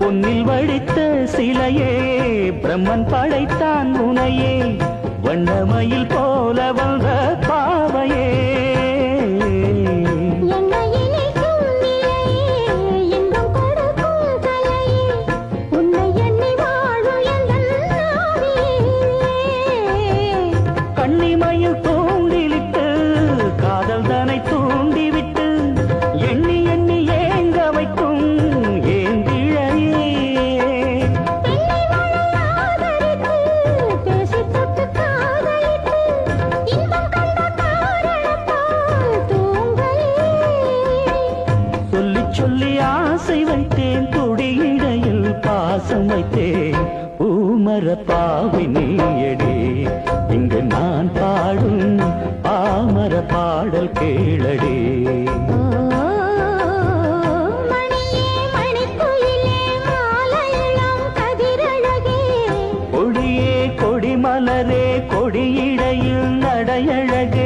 பொன்னில் வடித்த சிலையே பிரம்மன் படைத்தான் உனையே வண்ணமயில் போல வந்த பாவையே கண்ணிமயில் தூண்டிலிட்டு காதல் தனை தூண்டிவிட்டு எண்ணி எண்ணி ஏங்க வைக்கும் ஏந்திழையே சொல்லி சொல்லி ஆசை வைத்தேன் துடியிடையில் பாசம் வைத்தேன் பூமர பாவை நீயடி இங்கு நான் பாடும் பாமர பாடல் கேளடி கொடியே கொடிமலரே கொடியிடையில் நடையழகே